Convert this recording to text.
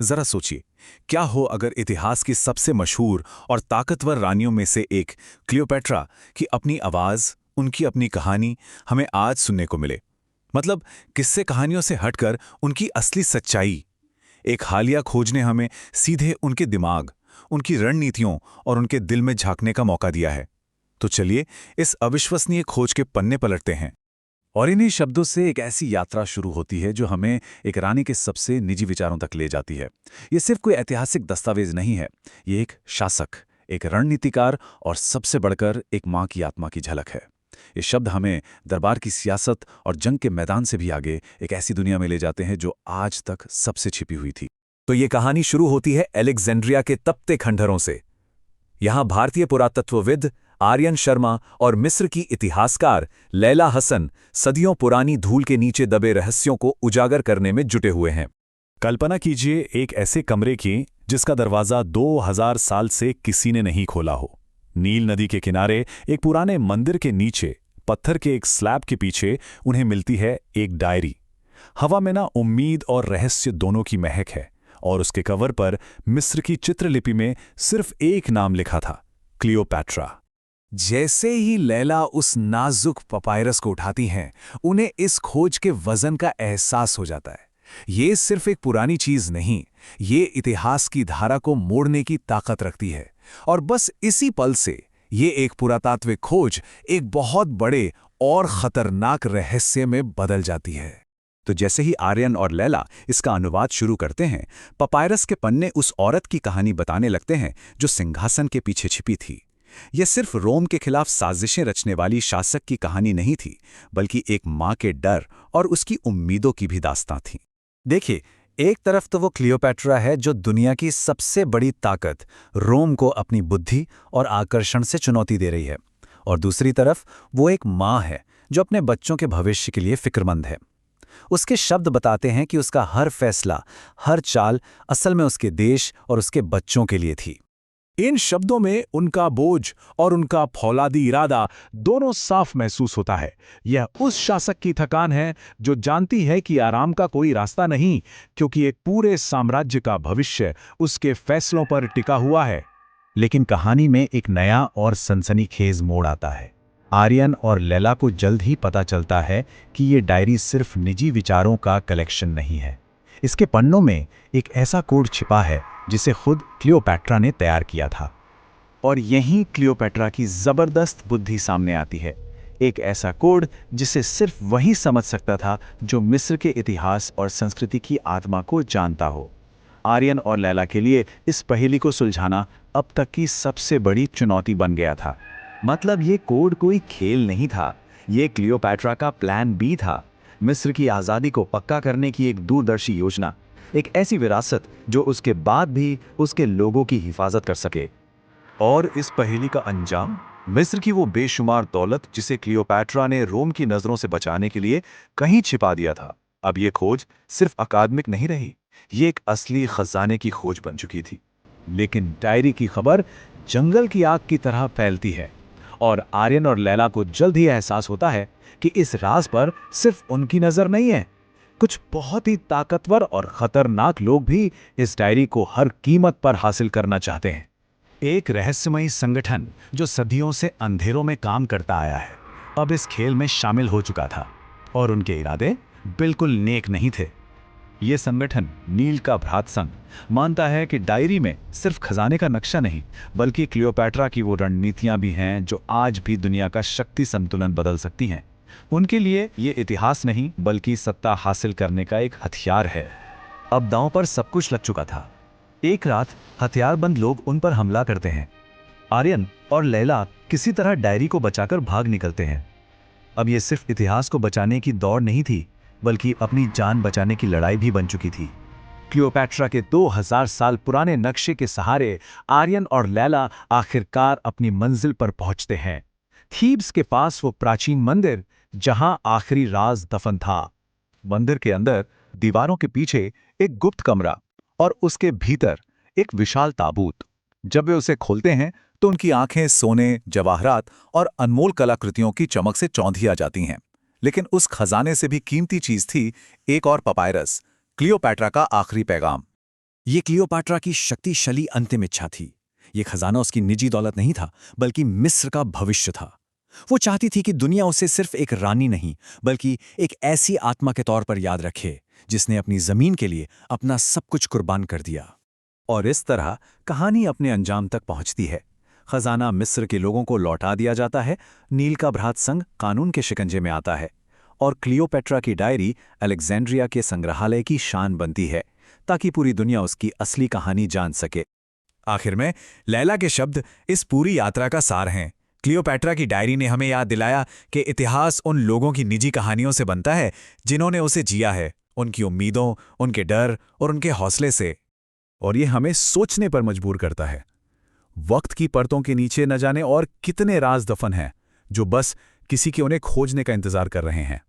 जरा सोचिए, क्या हो अगर इतिहास की सबसे मशहूर और ताकतवर रानियों में से एक क्लियोपेट्रा की अपनी आवाज, उनकी अपनी कहानी हमें आज सुनने को मिले। मतलब किस्से कहानियों से हटकर उनकी असली सच्चाई। एक हालिया खोज ने हमें सीधे उनके दिमाग, उनकी रणनीतियों और उनके दिल में झांकने का मौका दिया है। तो चलिए इस अविश्वसनीय खोज के पन्ने पलटते हैं। और इन्हीं शब्दों से एक ऐसी यात्रा शुरू होती है जो हमें एक रानी के सबसे निजी विचारों तक ले जाती है। ये सिर्फ कोई ऐतिहासिक दस्तावेज नहीं है, ये एक शासक, एक रणनीतिकार और सबसे बढ़कर एक माँ की आत्मा की झलक है। ये शब्द हमें दरबार की सियासत और जंग के मैदान से भी आगे एक ऐसी दुनिया में ले जाते हैं जो आज तक सबसे छिपी हुई थी। तो ये कहानी शुरू होती है अलेक्जेंड्रिया के तपते खंडहरों से। यहाँ भारतीय पुरातत्वविद आर्यन शर्मा और मिस्र की इतिहासकार लैला हसन सदियों पुरानी धूल के नीचे दबे रहस्यों को उजागर करने में जुटे हुए हैं। कल्पना कीजिए एक ऐसे कमरे की जिसका दरवाजा 2000 साल से किसी ने नहीं खोला हो। नील नदी के किनारे एक पुराने मंदिर के नीचे पत्थर के एक स्लैब के पीछे उन्हें मिलती है एक डायरी। हवा में ना उम्मीद और रहस्य दोनों की महक है, और उसके कवर पर मिस्र की चित्रलिपि में सिर्फ एक नाम लिखा था, क्लियोपैट्रा। जैसे ही लैला उस नाजुक पपायरस को उठाती हैं, उन्हें इस खोज के वजन का एहसास हो जाता है। ये सिर्फ एक पुरानी चीज नहीं, ये इतिहास की धारा को मोड़ने की ताकत रखती है। और बस इसी पल से ये एक पुरातात्विक खोज एक बहुत बड़े और खतरनाक रहस्य में बदल जाती है। तो जैसे ही आर्यन और लैला इसका अनुवाद शुरू करते हैं, पपायरस के पन्ने उस औरत की कहानी बताने लगते हैं जो सिंहासन के पीछे छिपी थी। यह सिर्फ रोम के खिलाफ साजिशें रचने वाली शासक की कहानी नहीं थी, बल्कि एक माँ के डर और उसकी उम्मीदों की भी दास्तां थी। देखिए, एक तरफ तो वो क्लियोपैट्रा है जो दुनिया की सबसे बड़ी ताकत रोम को अपनी बुद्धि और आकर्षण से चुनौती दे रही है, और दूसरी तरफ वो एक माँ है जो अपने बच्चों के भविष्य के लिए फिक्रमंद है। उसके शब्द बताते हैं कि उसका हर फैसला, हर चाल असल में उसके देश और उसके बच्चों के लिए थी। इन शब्दों में उनका बोझ और उनका फौलादी इरादा दोनों साफ महसूस होता है। यह उस शासक की थकान है जो जानती है कि आराम का कोई रास्ता नहीं, क्योंकि एक पूरे साम्राज्य का भविष्य उसके फैसलों पर टिका हुआ है। लेकिन कहानी में एक नया और सनसनीखेज मोड़ आता है। आर्यन और लैला को जल्द ही पता चलता है कि ये डायरी सिर्फ निजी विचारों का कलेक्शन नहीं है। इसके पन्नों में एक ऐसा कोड छिपा है जिसे खुद क्लियोपैट्रा ने तैयार किया था। और यहीं क्लियोपैट्रा की जबरदस्त बुद्धि सामने आती है। एक ऐसा कोड जिसे सिर्फ वही समझ सकता था जो मिस्र के इतिहास और संस्कृति की आत्मा को जानता हो। आर्यन और लैला के लिए इस पहेली को सुलझाना अब तक की सबसे बड़ी चुनौती बन गया था। मतलब ये कोड कोई खेल नहीं था, ये क्लियोपैट्रा का प्लान बी था। मिस्र की आज़ादी को पक्का करने की एक दूरदर्शी योजना, एक ऐसी विरासत जो उसके बाद भी उसके लोगों की हिफाजत कर सके। और इस पहेली का अंजाम, मिस्र की वो बेशुमार दौलत जिसे क्लियोपैट्रा ने रोम की नजरों से बचाने के लिए कहीं छिपा दिया था। अब ये खोज सिर्फ अकादमिक नहीं रही, ये एक असली खजाने की खोज बन चुकी थी। लेकिन डायरी की खबर जंगल की आग की तरह फैलती है, और आर्यन और लैला को जल्द ही एहसास होता है कि इस राज पर सिर्फ उनकी नजर नहीं है। कुछ बहुत ही ताकतवर और खतरनाक लोग भी इस डायरी को हर कीमत पर हासिल करना चाहते हैं। एक रहस्यमयी संगठन जो सदियों से अंधेरों में काम करता आया है, अब इस खेल में शामिल हो चुका था, और उनके इरादे बिल्कुल नेक नहीं थे। ये संगठन नील का भ्रात संघ मानता है कि डायरी में सिर्फ खजाने का नक्शा नहीं, बल्कि क्लियोपैट्रा की वो रणनीतियां भी हैं जो आज भी दुनिया का शक्ति संतुलन बदल सकती हैं। उनके लिए ये इतिहास नहीं, बल्कि सत्ता हासिल करने का एक हथियार है। अब दांव पर सब कुछ लग चुका था। एक रात हथियारबंद लोग उन पर हमला करते हैं। आर्यन और लैला किसी तरह डायरी को बचाकर भाग निकलते हैं। अब ये सिर्फ इतिहास को बचाने की दौड़ नहीं थी, बल्कि अपनी जान बचाने की लड़ाई भी बन चुकी थी। क्लियोपैट्रा के 2000 साल पुराने नक्शे के सहारे आर्यन और लैला आखिरकार अपनी मंजिल पर पहुंचते हैं। थीब्स के पास वो प्राचीन मंदिर जहां आखिरी राज दफन था। मंदिर के अंदर दीवारों के पीछे एक गुप्त कमरा, और उसके भीतर एक विशाल ताबूत। जब वे उसे खोलते हैं तो उनकी आंखें सोने, जवाहरात और अनमोल कलाकृतियों की चमक से चौंधिया जाती हैं। लेकिन उस खजाने से भी कीमती चीज थी एक और पपायरस, क्लियोपैट्रा का आखिरी पैगाम। ये क्लियोपाट्रा की शक्तिशाली अंतिम इच्छा थी। ये खजाना उसकी निजी दौलत नहीं था, बल्कि मिस्र का भविष्य था। वो चाहती थी कि दुनिया उसे सिर्फ एक रानी नहीं, बल्कि एक ऐसी आत्मा के तौर पर याद रखे जिसने अपनी जमीन के लिए अपना सब कुछ कुर्बान कर दिया। और इस तरह कहानी अपने अंजाम तक पहुंचती है। खजाना मिस्र के लोगों को लौटा दिया जाता है, नील का भ्रात संघ कानून के शिकंजे में आता है, और क्लियोपेट्रा की डायरी अलेक्जेंड्रिया के संग्रहालय की शान बनती है, ताकि पूरी दुनिया उसकी असली कहानी जान सके। आखिर में लैला के शब्द इस पूरी यात्रा का सार हैं। क्लियोपेट्रा की डायरी ने हमें याद दिलाया कि इतिहास उन लोगों की निजी कहानियों से बनता है जिन्होंने उसे जिया है, उनकी उम्मीदों, उनके डर और उनके हौसले से। और ये हमें सोचने पर मजबूर करता है। वक्त की परतों के नीचे न जाने और कितने राज दफन हैं, जो बस किसी के उन्हें खोजने का इंतजार कर रहे हैं।